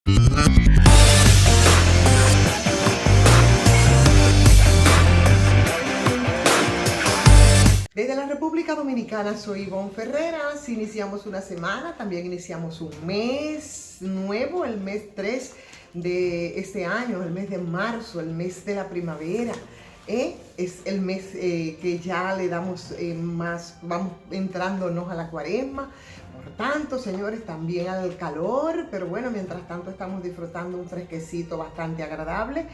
Desde la República Dominicana soy Ivonne Ferreras. Iniciamos una semana, también iniciamos un mes nuevo, el mes 3 de este año, el mes de marzo, el mes de la primavera. Es el mes que ya le damos más, vamos entrándonos a la cuaresma. Por tanto, señores, también al calor, pero bueno, mientras tanto estamos disfrutando un fresquecito bastante agradable.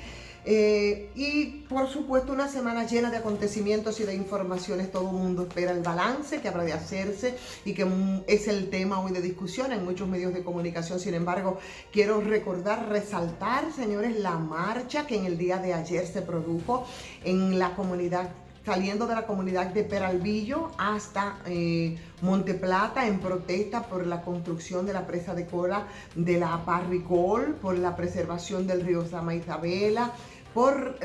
Y por supuesto una semana llena de acontecimientos y de informaciones. Todo el mundo espera el balance que habrá de hacerse y que es el tema hoy de discusión en muchos medios de comunicación. Sin embargo, quiero recordar, resaltar, señores, la marcha que en el día de ayer se produjo en la comunidad, saliendo de la comunidad de Peralvillo hasta Monte Plata, en protesta por la construcción de la presa de cola de la Barricol, por la preservación del río Sama Isabela, por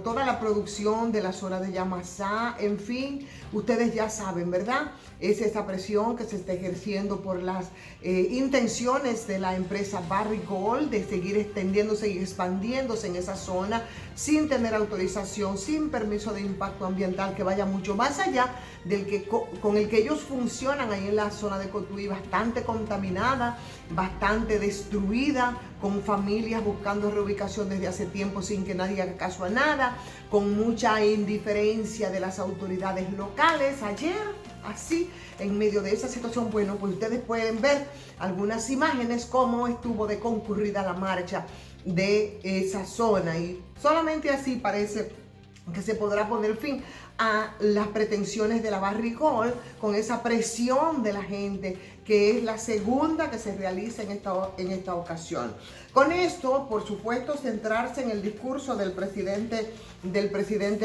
toda la producción de la zona de Yamasá. En fin, ustedes ya saben, ¿verdad? Es esa presión que se está ejerciendo por las intenciones de la empresa Barrick de seguir extendiéndose y expandiéndose en esa zona sin tener autorización, sin permiso de impacto ambiental que vaya mucho más allá del que con el que ellos funcionan ahí en la zona de Cotuí, bastante contaminada, bastante destruida, con familias buscando reubicación desde hace tiempo sin que nadie haga caso a nada, con mucha indiferencia de las autoridades locales. Ayer, así, en medio de esa situación, bueno, pues ustedes pueden ver algunas imágenes cómo estuvo de concurrida la marcha de esa zona, y solamente así parece que se podrá poner fin a las pretensiones de la Barricol, con esa presión de la gente, que es la segunda que se realiza en esta ocasión. Con esto, por supuesto, centrarse en el discurso del presidente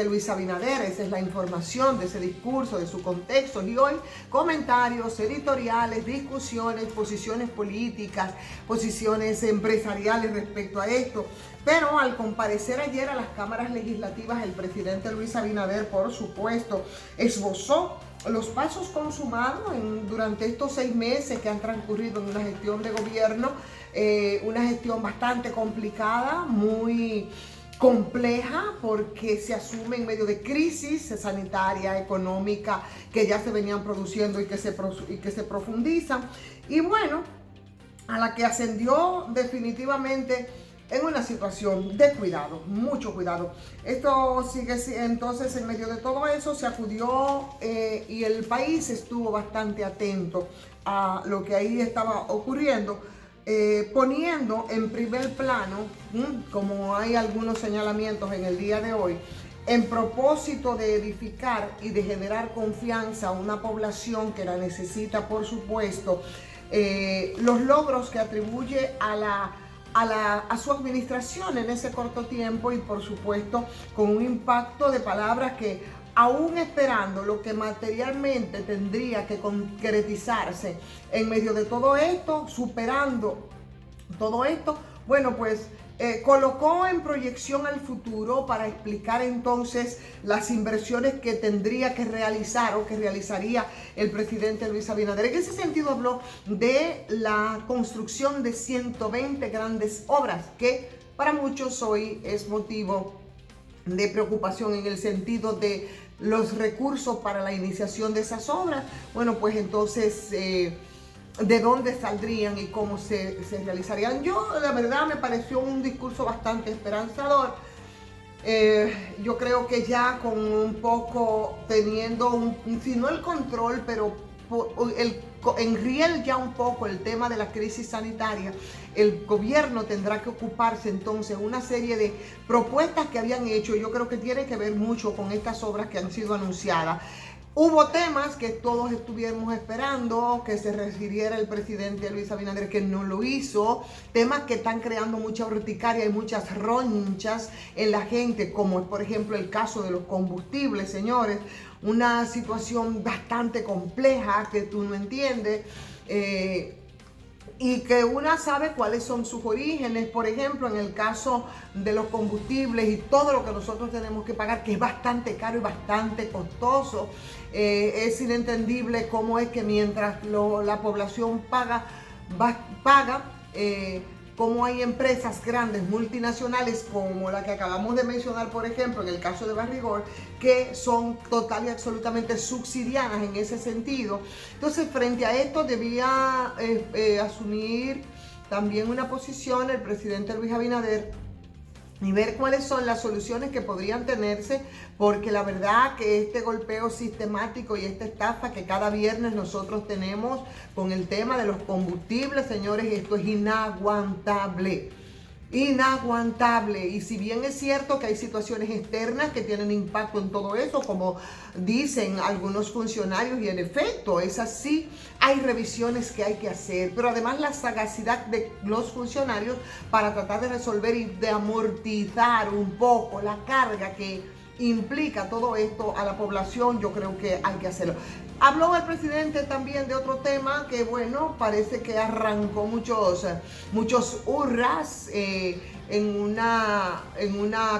Luis Abinader. Esa es la información de ese discurso, de su contexto. Y hoy, comentarios editoriales, discusiones, posiciones políticas, posiciones empresariales respecto a esto. Pero al comparecer ayer a las cámaras legislativas, el presidente Luis Abinader, por supuesto, esbozó los pasos consumados durante estos 6 meses que han transcurrido en una gestión de gobierno, una gestión bastante complicada, muy compleja, porque se asume en medio de crisis sanitaria, económica, que ya se venían produciendo y que se profundizan. Y bueno, a la que ascendió definitivamente en una situación de cuidado, mucho cuidado. Esto sigue, entonces, en medio de todo eso se acudió y el país estuvo bastante atento a lo que ahí estaba ocurriendo, poniendo en primer plano, como hay algunos señalamientos en el día de hoy, en propósito de edificar y de generar confianza a una población que la necesita, por supuesto, los logros que atribuye a su administración en ese corto tiempo, y por supuesto con un impacto de palabras que, aún esperando lo que materialmente tendría que concretizarse en medio de todo esto, superando todo esto, bueno, pues colocó en proyección al futuro para explicar entonces las inversiones que tendría que realizar o que realizaría el presidente Luis Abinader. En ese sentido habló de la construcción de 120 grandes obras, que para muchos hoy es motivo de preocupación en el sentido de los recursos para la iniciación de esas obras. Bueno, pues entonces de dónde saldrían y cómo se realizarían. Yo, la verdad, me pareció un discurso bastante esperanzador. Yo creo que ya con un poco teniendo, si no el control, pero en riel ya un poco el tema de la crisis sanitaria, el gobierno tendrá que ocuparse entonces una serie de propuestas que habían hecho. Yo creo que tiene que ver mucho con estas obras que han sido anunciadas. Hubo temas que todos estuviéramos esperando que se refiriera el presidente Luis Abinader, que no lo hizo, temas que están creando mucha urticaria y muchas ronchas en la gente, como es por ejemplo el caso de los combustibles, señores, una situación bastante compleja que tú no entiendes, y que una sabe cuáles son sus orígenes. Por ejemplo, en el caso de los combustibles y todo lo que nosotros tenemos que pagar, que es bastante caro y bastante costoso, es inentendible cómo es que mientras la población paga paga, como hay empresas grandes, multinacionales, como la que acabamos de mencionar, por ejemplo, en el caso de Barrigol, que son total y absolutamente subsidiadas en ese sentido. Entonces, frente a esto debía asumir también una posición el presidente Luis Abinader y ver cuáles son las soluciones que podrían tenerse, porque la verdad que este golpeo sistemático y esta estafa que cada viernes nosotros tenemos con el tema de los combustibles, señores, esto es inaguantable. Inaguantable. Y si bien es cierto que hay situaciones externas que tienen impacto en todo eso, como dicen algunos funcionarios, y en efecto es así, hay revisiones que hay que hacer, pero además la sagacidad de los funcionarios para tratar de resolver y de amortizar un poco la carga que implica todo esto a la población, yo creo que hay que hacerlo. Habló el presidente también de otro tema que, bueno, parece que arrancó muchos hurras en una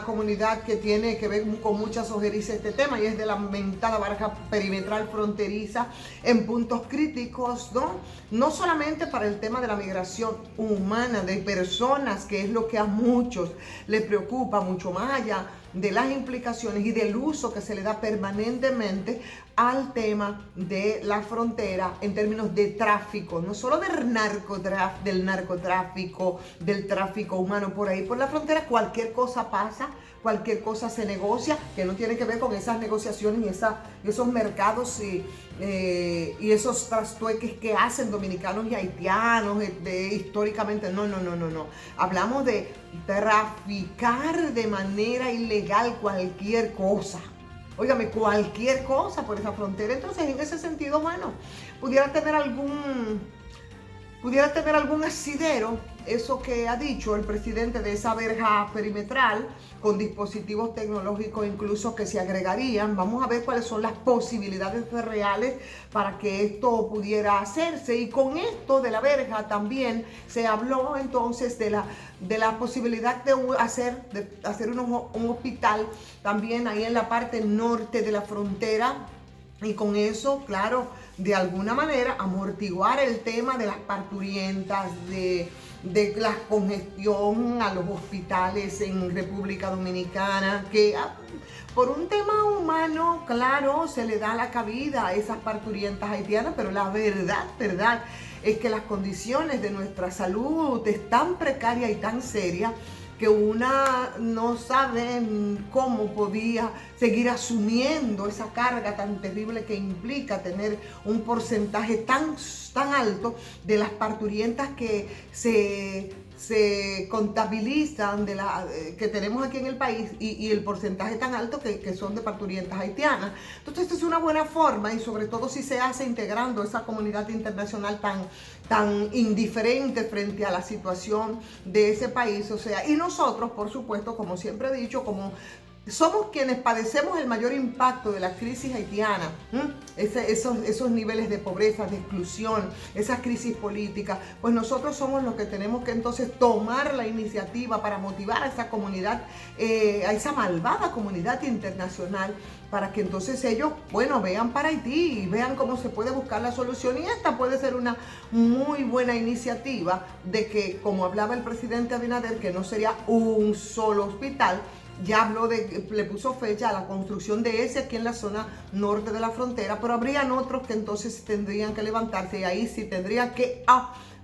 comunidad que tiene que ver con muchas ojerizas este tema, y es de la mentada barra perimetral fronteriza en puntos críticos, ¿no? No solamente para el tema de la migración humana de personas, que es lo que a muchos les preocupa, mucho más allá de las implicaciones y del uso que se le da permanentemente al tema de la frontera en términos de tráfico, no solo del narcotráfico, del tráfico humano por ahí, por la frontera, cualquier cosa pasa, cualquier cosa se negocia, que no tiene que ver con esas negociaciones y esos mercados y esos trastueques que hacen dominicanos y haitianos históricamente. No. Hablamos de traficar de manera ilegal cualquier cosa. Óigame, cualquier cosa por esa frontera. Entonces, en ese sentido, bueno, pudiera tener algún asidero eso que ha dicho el presidente de esa verja perimetral, con dispositivos tecnológicos incluso que se agregarían. Vamos a ver cuáles son las posibilidades reales para que esto pudiera hacerse. Y con esto de la verja también se habló entonces de la posibilidad de hacer un hospital también ahí en la parte norte de la frontera. Y con eso, claro, de alguna manera amortiguar el tema de las parturientas, de la congestión a los hospitales en República Dominicana, que por un tema humano, claro, se le da la cabida a esas parturientas haitianas, pero la verdad es que las condiciones de nuestra salud es tan precaria y tan seria que una no sabe cómo podía seguir asumiendo esa carga tan terrible que implica tener un porcentaje tan alto de las parturientas que se contabilizan que tenemos aquí en el país, y el porcentaje tan alto que son de parturientas haitianas. Entonces, esta es una buena forma, y sobre todo si se hace integrando esa comunidad internacional tan indiferente frente a la situación de ese país. O sea, y nosotros, por supuesto, como siempre he dicho, como somos quienes padecemos el mayor impacto de la crisis haitiana, esos niveles de pobreza, de exclusión, esa crisis política, pues nosotros somos los que tenemos que entonces tomar la iniciativa para motivar a esa comunidad, a esa malvada comunidad internacional, para que entonces ellos, bueno, vean para Haití y vean cómo se puede buscar la solución. Y esta puede ser una muy buena iniciativa de que, como hablaba el presidente Abinader, que no sería un solo hospital. Ya habló le puso fecha a la construcción de ese aquí en la zona norte de la frontera, pero habrían otros que entonces tendrían que levantarse, y ahí sí tendría que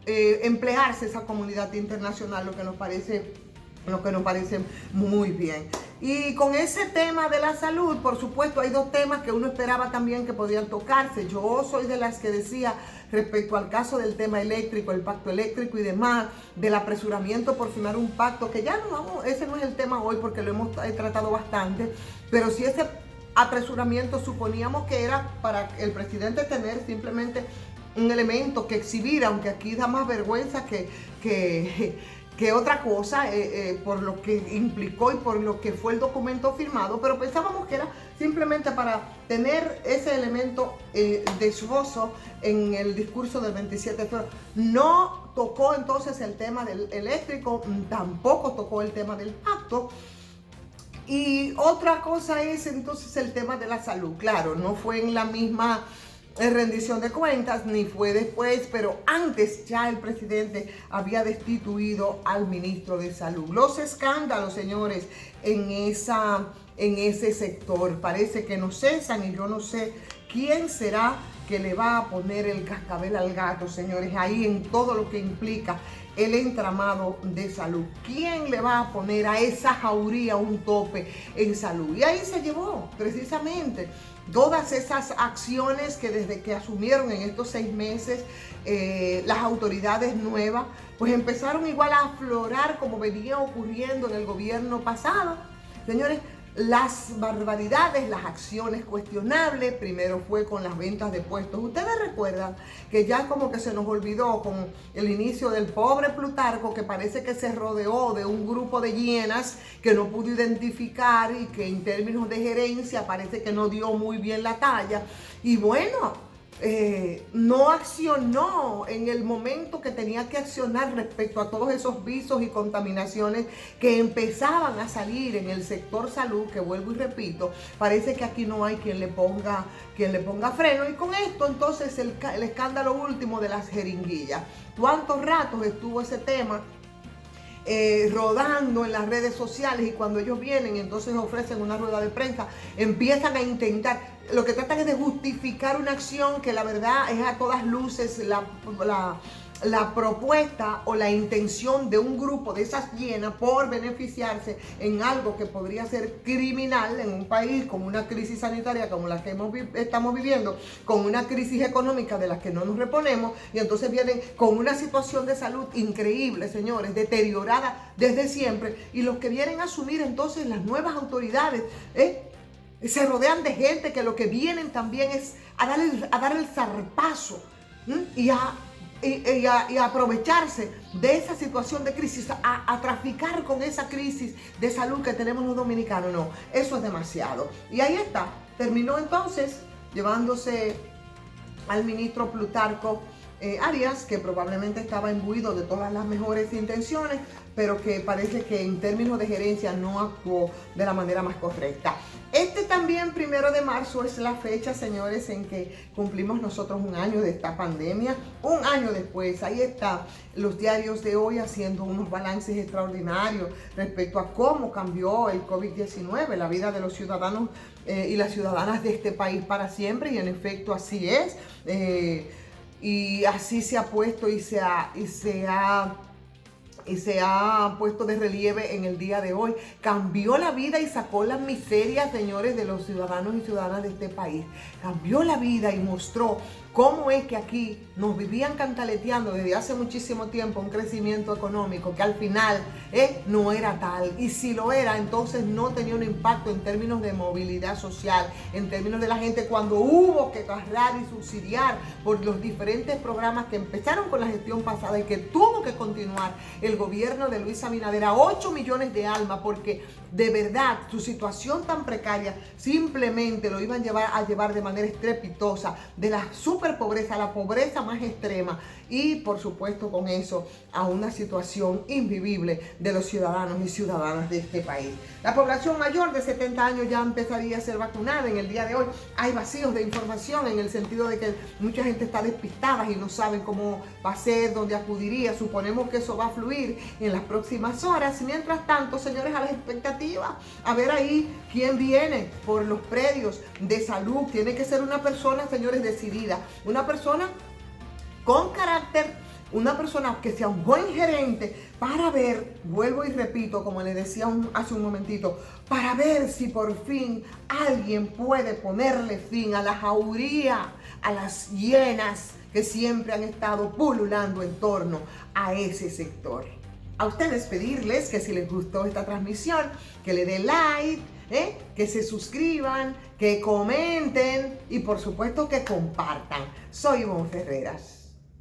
emplearse esa comunidad internacional, lo que nos parece muy bien. Y con ese tema de la salud, por supuesto, hay dos temas que uno esperaba también que podían tocarse. Yo soy de las que decía, respecto al caso del tema eléctrico, el pacto eléctrico y demás, del apresuramiento por firmar un pacto, que ya ese no es el tema hoy porque lo hemos tratado bastante, pero si ese apresuramiento suponíamos que era para el presidente tener simplemente un elemento que exhibir, aunque aquí da más vergüenza que otra cosa, por lo que implicó y por lo que fue el documento firmado, pero pensábamos que era simplemente para tener ese elemento de esbozo en el discurso del 27 de febrero. No tocó entonces el tema del eléctrico, tampoco tocó el tema del pacto. Y otra cosa es entonces el tema de la salud. Claro, no fue en la misma rendición de cuentas, ni fue después, pero antes ya el presidente había destituido al ministro de Salud. Los escándalos, señores, en ese sector parece que no cesan, y yo no sé quién será que le va a poner el cascabel al gato, señores, ahí en todo lo que implica el entramado de salud. ¿Quién le va a poner a esa jauría un tope en salud? Y ahí se llevó precisamente todas esas acciones que desde que asumieron en estos 6 meses las autoridades nuevas, pues empezaron igual a aflorar como venía ocurriendo en el gobierno pasado. Señores, las barbaridades, las acciones cuestionables, primero fue con las ventas de puestos. Ustedes recuerdan que ya como que se nos olvidó con el inicio del pobre Plutarco, que parece que se rodeó de un grupo de hienas que no pudo identificar y que en términos de gerencia parece que no dio muy bien la talla. Y bueno, no accionó en el momento que tenía que accionar respecto a todos esos visos y contaminaciones que empezaban a salir en el sector salud, que vuelvo y repito, parece que aquí no hay quien le ponga freno. Y con esto entonces el escándalo último de las jeringuillas. ¿Cuántos ratos estuvo ese tema rodando en las redes sociales? Y cuando ellos vienen, entonces ofrecen una rueda de prensa, empiezan a intentar, lo que tratan es de justificar una acción que la verdad es a todas luces la propuesta o la intención de un grupo de esas hienas por beneficiarse en algo que podría ser criminal en un país con una crisis sanitaria como la que estamos viviendo, con una crisis económica de la que no nos reponemos, y entonces vienen con una situación de salud increíble, señores, deteriorada desde siempre, y los que vienen a asumir entonces las nuevas autoridades, se rodean de gente que lo que vienen también es a dar el zarpazo y a aprovecharse de esa situación de crisis, a traficar con esa crisis de salud que tenemos los dominicanos. No, eso es demasiado. Y ahí está, terminó entonces llevándose al ministro Plutarco Arias, que probablemente estaba imbuido de todas las mejores intenciones, pero que parece que en términos de gerencia no actuó de la manera más correcta. También 1 de marzo es la fecha, señores, en que cumplimos nosotros un año de esta pandemia. Un año después, ahí está los diarios de hoy haciendo unos balances extraordinarios respecto a cómo cambió el COVID-19, la vida de los ciudadanos y las ciudadanas de este país para siempre, y en efecto así es. Y así se ha puesto y se ha puesto de relieve en el día de hoy. Cambió la vida y sacó las miserias, señores, de los ciudadanos y ciudadanas de este país. Cambió la vida y mostró cómo es que aquí nos vivían cantaleteando desde hace muchísimo tiempo un crecimiento económico que al final no era tal. Y si lo era, entonces no tenía un impacto en términos de movilidad social, en términos de la gente, cuando hubo que cargar y subsidiar por los diferentes programas que empezaron con la gestión pasada y que tuvo que continuar el gobierno de Luis Abinader a 8 millones de almas, porque de verdad su situación tan precaria simplemente lo iban a llevar de manera estrepitosa de la superpobreza a la pobreza más extrema, y por supuesto con eso a una situación invivible de los ciudadanos y ciudadanas de este país. La población mayor de 70 años ya empezaría a ser vacunada. En el día de hoy hay vacíos de información en el sentido de que mucha gente está despistada y no saben cómo va a ser, dónde acudiría. Suponemos que eso va a fluir en las próximas horas. Mientras tanto, señores, a las expectativas, a ver ahí quién viene por los predios de salud. Tiene que ser una persona, señores, decidida, una persona con carácter, una persona que sea un buen gerente, para ver, vuelvo y repito, como les decía hace un momentito, para ver si por fin alguien puede ponerle fin a la jauría, a las hienas que siempre han estado pululando en torno a ese sector. A ustedes pedirles que si les gustó esta transmisión, que le den like, que se suscriban, que comenten y por supuesto que compartan. Soy Ivonne Ferreras.